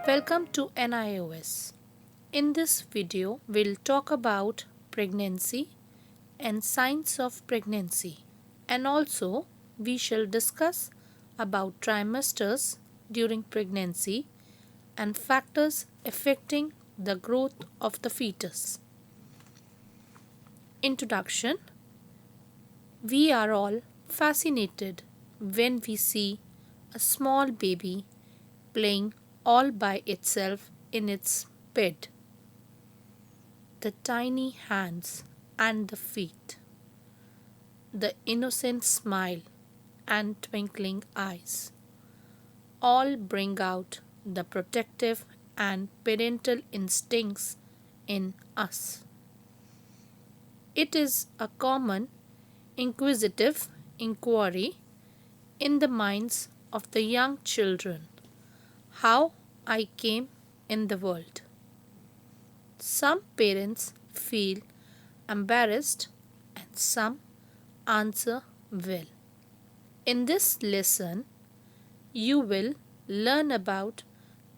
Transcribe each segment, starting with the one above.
Welcome to NIOS. In this video, we'll talk about pregnancy and signs of pregnancy, and also we shall discuss about trimesters during pregnancy and factors affecting the growth of the fetus. Introduction. We are all fascinated when we see a small baby playing all by itself in its bed. The tiny hands and the feet, the innocent smile and twinkling eyes, all bring out the protective and parental instincts in us. It is a common inquisitive inquiry in the minds of the young children how I came in the world. Some parents feel embarrassed and some answer well. In this lesson, you will learn about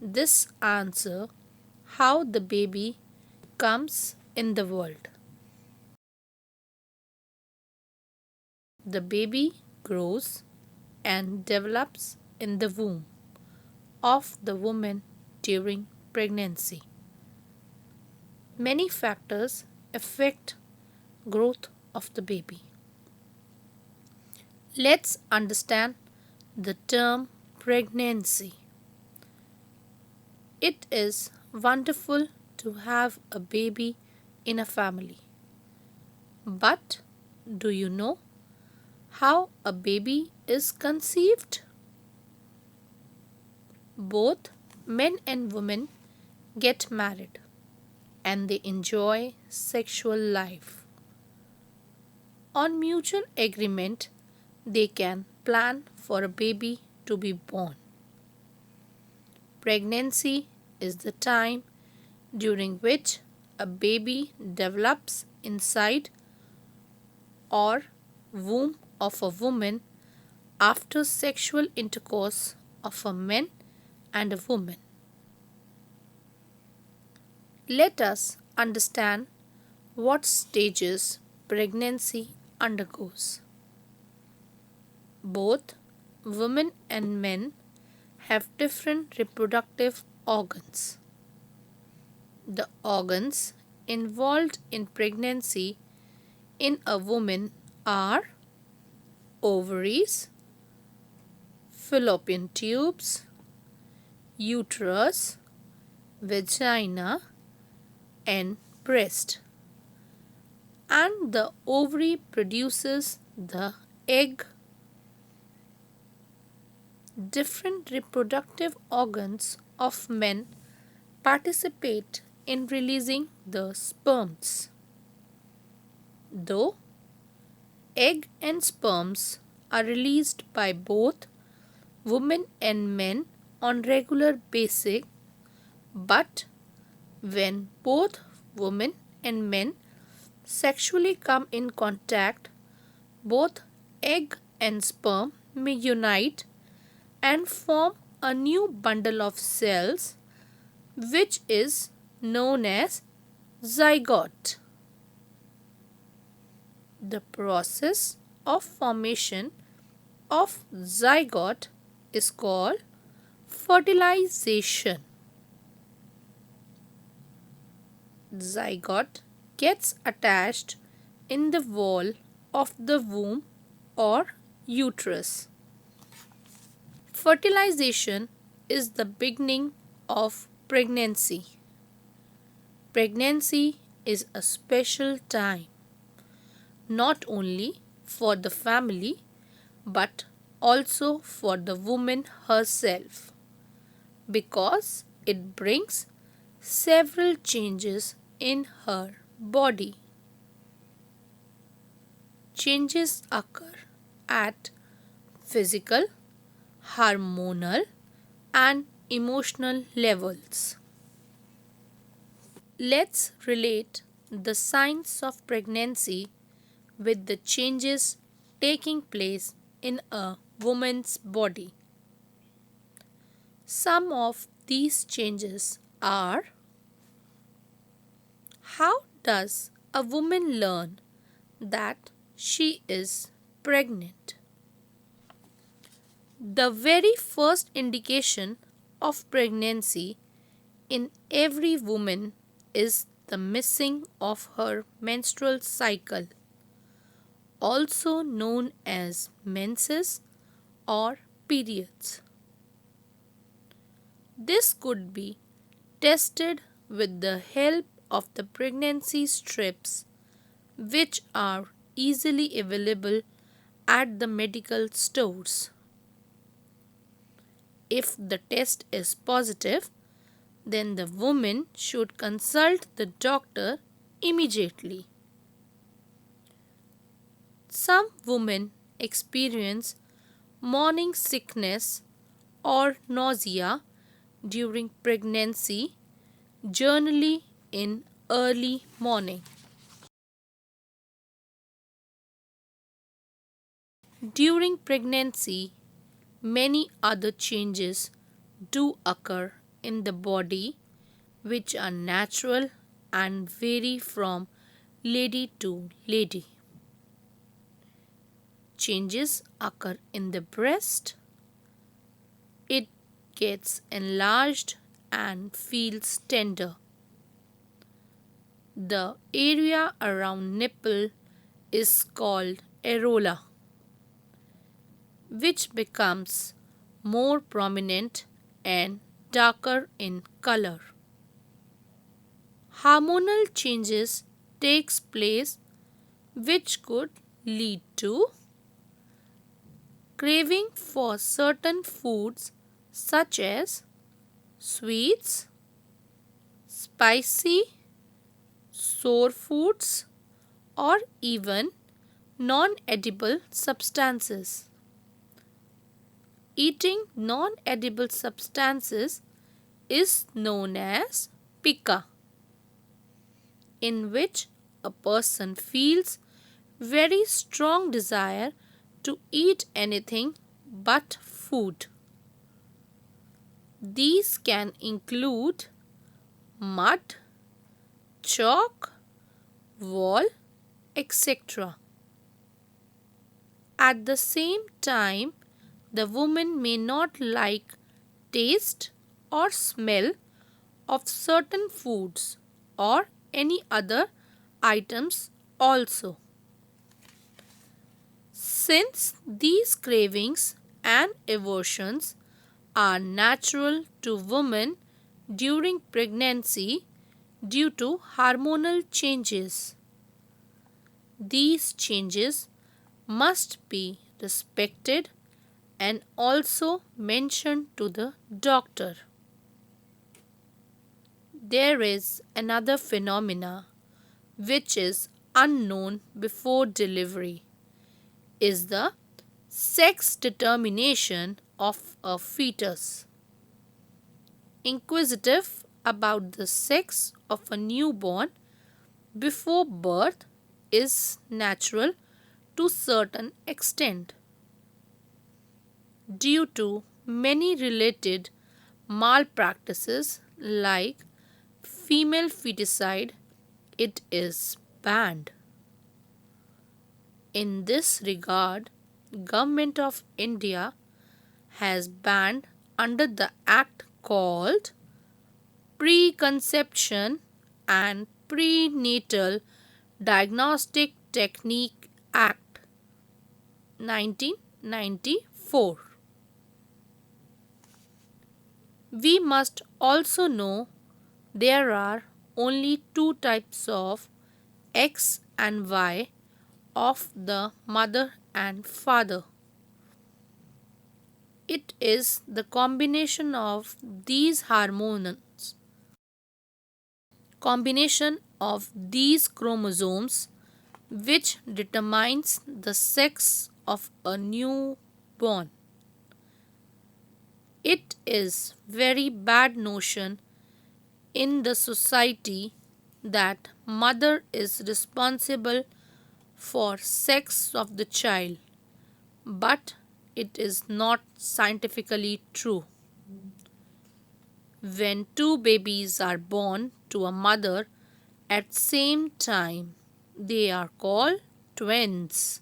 this answer, how the baby comes in the world. The baby grows and develops in the womb of the woman during pregnancy. Many factors affect growth of the baby. Let's understand the term pregnancy. It is wonderful to have a baby in a family. But do you know how a baby is conceived? Both men and women get married and they enjoy sexual life. On mutual agreement, they can plan for a baby to be born. Pregnancy is the time during which a baby develops inside or womb of a woman after sexual intercourse of a man and a woman. Let us understand what stages pregnancy undergoes. Both women and men have different reproductive organs. The organs involved in pregnancy in a woman are ovaries, fallopian tubes, uterus, vagina, and breast. And the ovary produces the egg. Different reproductive organs of men participate in releasing the sperms. Though egg and sperms are released by both women and men on regular basis, but when both women and men sexually come in contact, both egg and sperm may unite and form a new bundle of cells which is known as zygote. The process of formation of zygote is called fertilization. Zygote gets attached in the wall of the womb or uterus. Fertilization is the beginning of pregnancy. Pregnancy is a special time, not only for the family but also for the woman herself, because it brings several changes in her body. Changes occur at physical, hormonal, and emotional levels. Let's relate the signs of pregnancy with the changes taking place in a woman's body. Some of these changes are: how does a woman learn that she is pregnant? The very first indication of pregnancy in every woman is the missing of her menstrual cycle, also known as menses or periods. This could be tested with the help of the pregnancy strips, which are easily available at the medical stores. If the test is positive, then the woman should consult the doctor immediately. Some women experience morning sickness or nausea during pregnancy, generally in early morning. During pregnancy, many other changes do occur in the body which are natural and vary from lady to lady. Changes occur in the breast. It gets enlarged and feels tender. The area around nipple is called areola, which becomes more prominent and darker in color. Hormonal changes takes place which could lead to craving for certain foods such as sweets, spicy, sour foods, or even non-edible substances. Eating non-edible substances is known as pica, in which a person feels very strong desire to eat anything but food. These can include mud, chalk, wall, etc. At the same time, the woman may not like taste or smell of certain foods or any other items also. Since these cravings and aversions are natural to women during pregnancy due to hormonal changes, these changes must be respected and also mentioned to the doctor. There is another phenomena which is unknown before delivery, is the sex determination of a fetus. Inquisitive about the sex of a newborn before birth is natural to certain extent. Due to many related malpractices like female feticide, it is banned. In this regard, Government of India has banned under the act called Preconception and Prenatal Diagnostic Technique Act 1994. We must also know there are only two types of X and Y of the mother and father. It is the combination of these chromosomes which determines the sex of a newborn. It is very bad notion in the society that mother is responsible for sex of the child, but it is not scientifically true. When two babies are born to a mother at same time, they are called twins.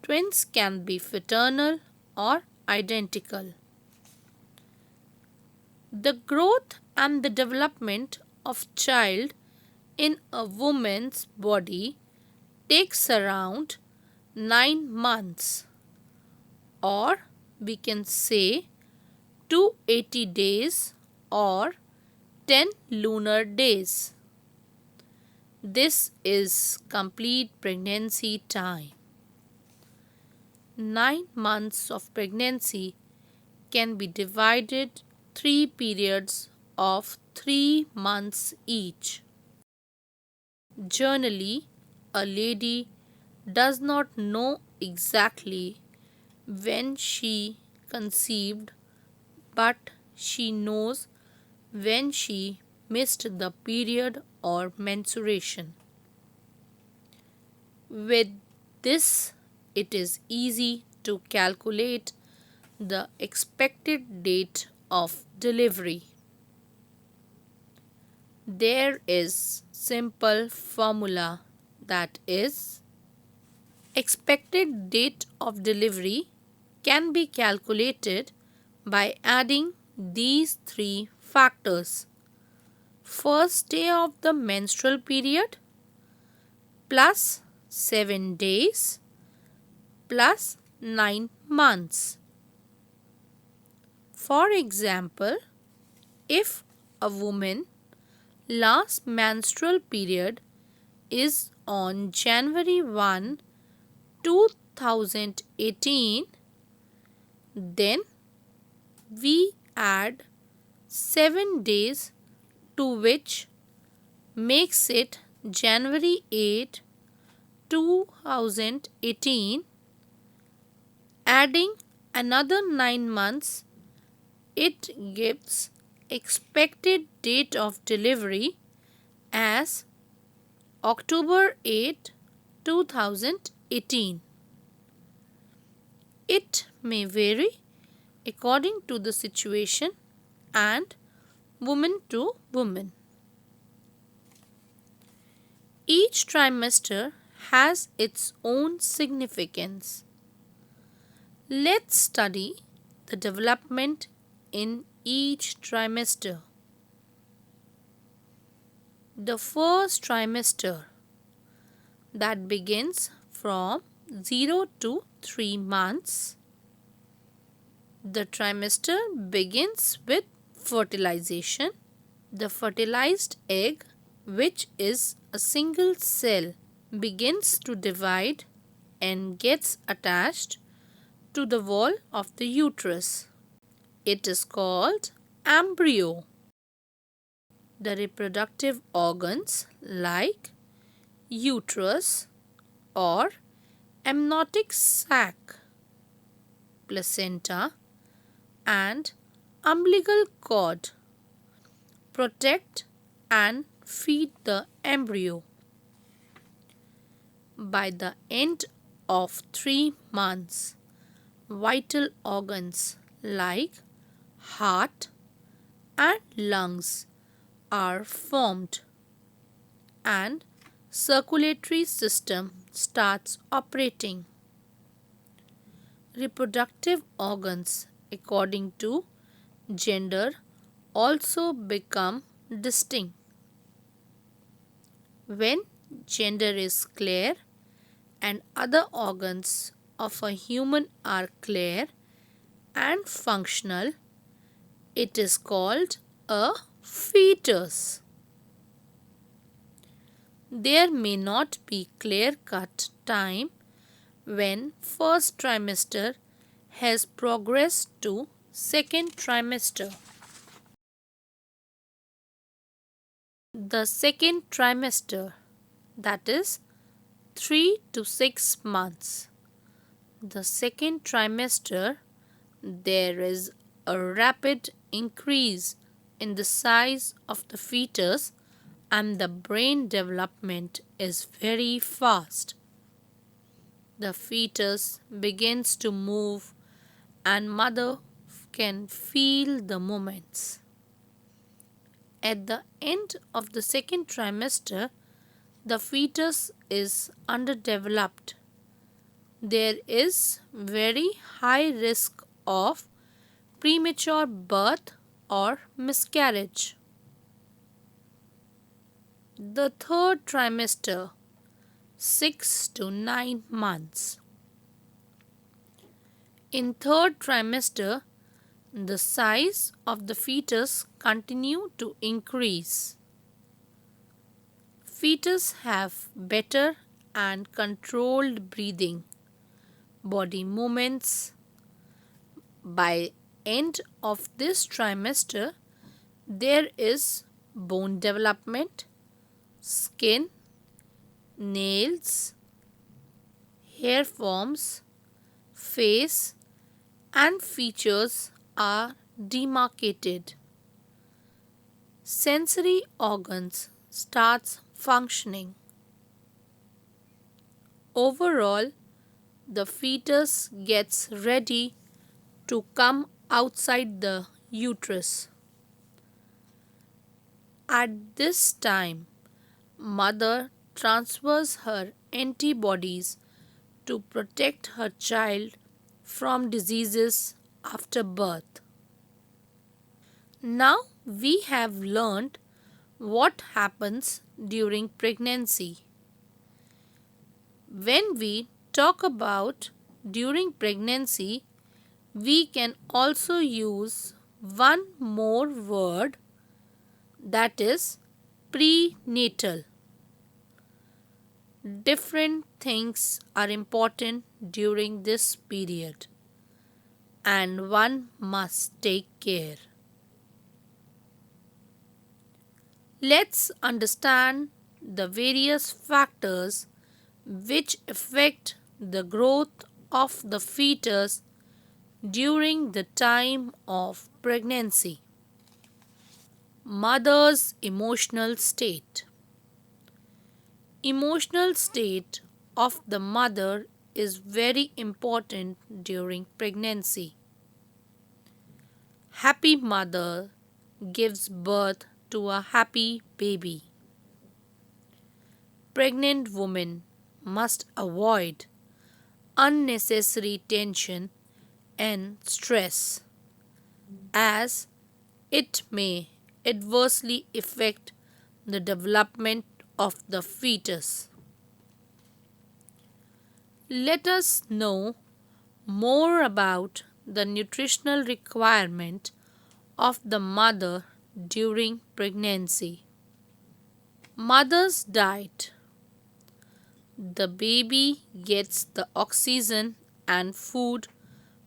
Twins can be fraternal or identical. The growth and the development of child in a woman's body takes around 9 months, or we can say 280 days or 10 lunar days. This is complete pregnancy time. 9 months of pregnancy can be divided 3 periods of 3 months each. Generally, a lady does not know exactly when she conceived, but she knows when she missed the period or menstruation. With this, it is easy to calculate the expected date of delivery. There is simple formula, that is, expected date of delivery can be calculated by adding these three factors. First day of the menstrual period plus 7 days plus 9 months. For example, if a woman last menstrual period is on January 1, 2018, then we add 7 days to which makes it January 8, 2018. Adding another 9 months, it gives expected date of delivery as October 8, 2018. It may vary according to the situation and woman to woman. Each trimester has its own significance. Let's study the development in each trimester. The first trimester, that begins from 0 to 3 months. The trimester begins with fertilization. The fertilized egg, which is a single cell, begins to divide and gets attached to the wall of the uterus. It is called embryo. The reproductive organs like uterus or amniotic sac, placenta, and umbilical cord protect and feed the embryo. By the end of 3 months, vital organs like heart and lungs are formed and circulatory system starts operating. Reproductive organs according to gender also become distinct. When gender is clear and other organs of a human are clear and functional, it is called a fetus. There may not be clear-cut time when first trimester has progressed to second trimester. The second trimester, that is 3 to 6 months. The second trimester, there is a rapid increase in the size of the fetus and the brain development is very fast. The fetus begins to move and mother can feel the moments. At the end of the second trimester, the fetus is underdeveloped. There is very high risk of premature birth or miscarriage. The third trimester, 6 to 9 months. In third trimester, the size of the fetus continue to increase. Fetus have better and controlled breathing, body movements. By end of this trimester, there is bone development, skin, nails, hair forms, face and features are demarcated. Sensory organs starts functioning. Overall, the fetus gets ready to come outside the uterus. At this time, mother transfers her antibodies to protect her child from diseases after birth. Now we have learned what happens during pregnancy. When we talk about during pregnancy, we can also use one more word, that is prenatal. Different things are important during this period, and one must take care. Let's understand the various factors which affect the growth of the fetus during the time of pregnancy. Mother's emotional state. Emotional state of the mother is very important during pregnancy. Happy mother gives birth to a happy baby. Pregnant women must avoid unnecessary tension and stress, as it may adversely affect the development of the fetus. Let us know more about the nutritional requirement of the mother during pregnancy. Mother's diet. The baby gets the oxygen and food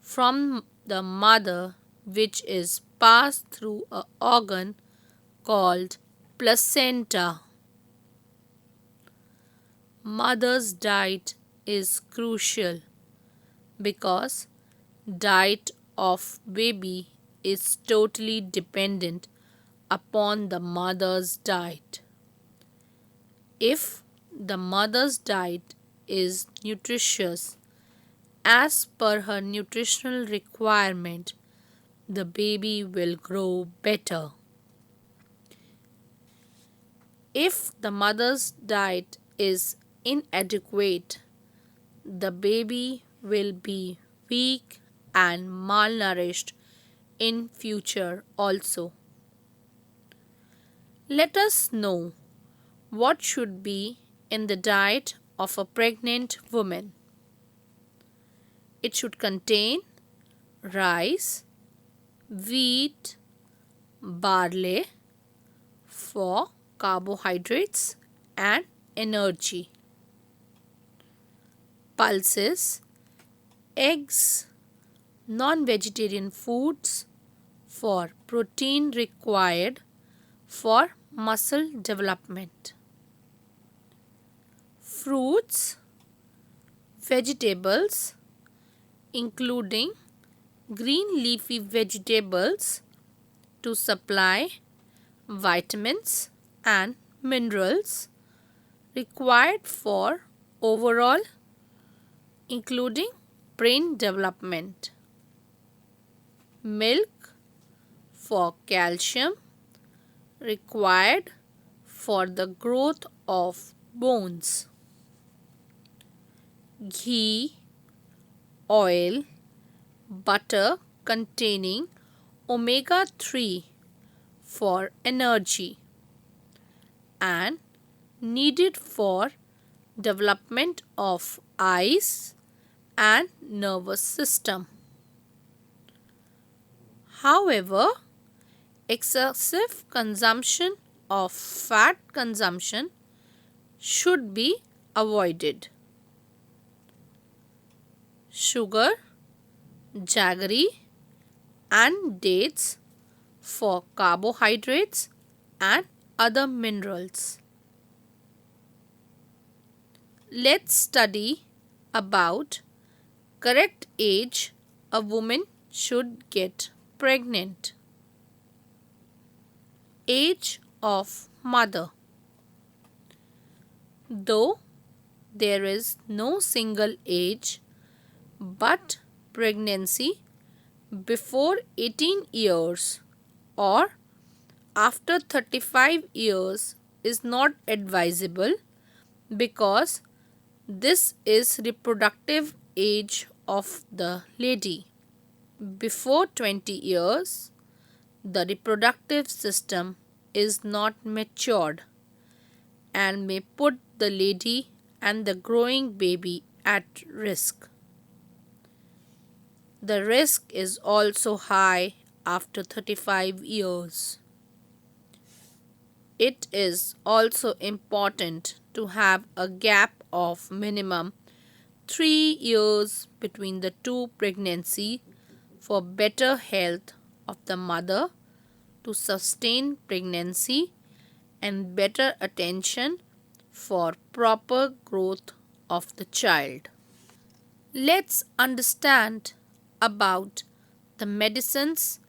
from the mother, which is passed through an organ called placenta. Mother's diet is crucial because diet of baby is totally dependent upon the mother's diet. If the mother's diet is nutritious as per her nutritional requirement, the baby will grow better. If the mother's diet is inadequate, the baby will be weak and malnourished in future also. Let us know what should be in the diet of a pregnant woman. It should contain rice, wheat, barley for carbohydrates and energy, pulses, eggs, non-vegetarian foods for protein required for muscle development, fruits, vegetables including green leafy vegetables to supply vitamins and minerals required for overall including brain development. milk for calcium required for the growth of bones, ghee, oil, butter containing omega 3 for energy and needed for development of eyes and nervous system. However, excessive consumption of fat consumption should be avoided. Sugar, jaggery and dates for carbohydrates and other minerals. Let's study about correct age a woman should get pregnant. Age of mother. Though there is no single age, but pregnancy before 18 years or after 35 years is not advisable because this is reproductive age of the lady. Before 20 years, the reproductive system is not matured and may put the lady and the growing baby at risk. The risk is also high after 35 years. It is also important to have a gap of minimum 3 years between the two pregnancies for better health of the mother to sustain pregnancy and better attention for proper growth of the child. Let's understand about the medicines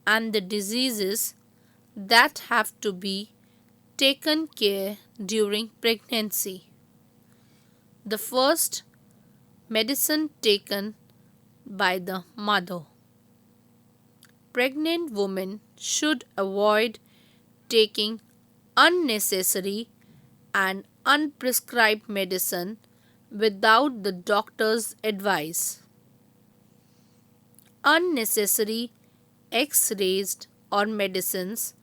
and the diseases that have to be taken care during pregnancy. The first, medicine taken by the mother. Pregnant women should avoid taking unnecessary and unprescribed medicine without the doctor's advice. Unnecessary X-rays or medicines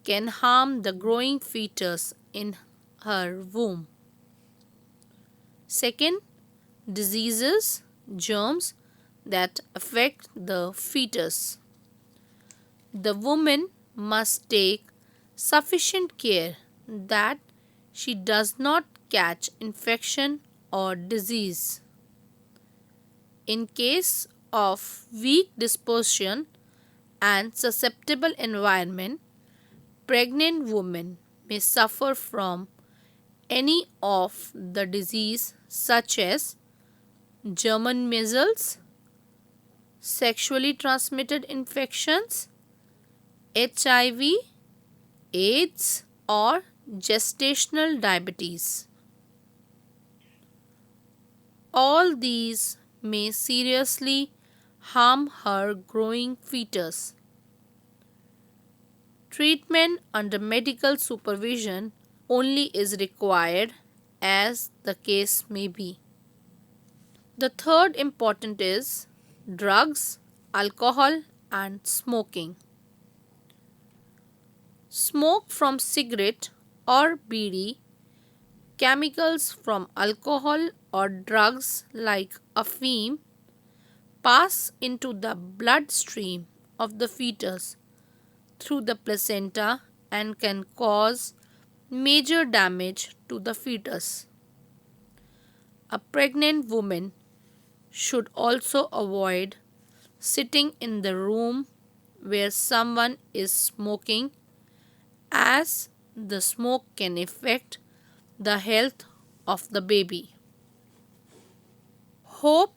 can harm the growing fetus in her womb. Second, diseases, germs that affect the fetus. The woman must take sufficient care that she does not catch infection or disease. In case of weak disposition and susceptible environment, pregnant women may suffer from any of the disease such as German measles, sexually transmitted infections, HIV, AIDS, or gestational diabetes. All these may seriously harm her growing fetus. Treatment under medical supervision only is required as the case may be. The third important is drugs, alcohol and smoking. Smoke from cigarette or bidi, chemicals from alcohol or drugs like afim pass into the bloodstream of the fetus through the placenta and can cause major damage to the fetus. A pregnant woman should also avoid sitting in the room where someone is smoking, as the smoke can affect the health of the baby. Hope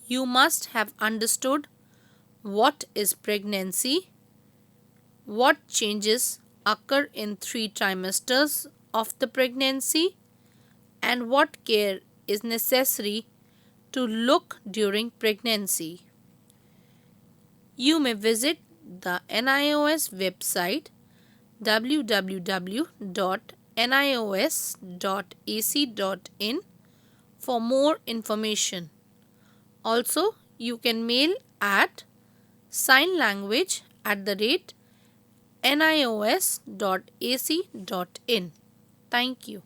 you must have understood what is pregnancy, what changes occur in 3 trimesters of the pregnancy, and what care is necessary to look during pregnancy. You may visit the NIOS website www.nios.ac.in for more information. Also, you can mail at signlanguage@nios.ac.in. Thank you.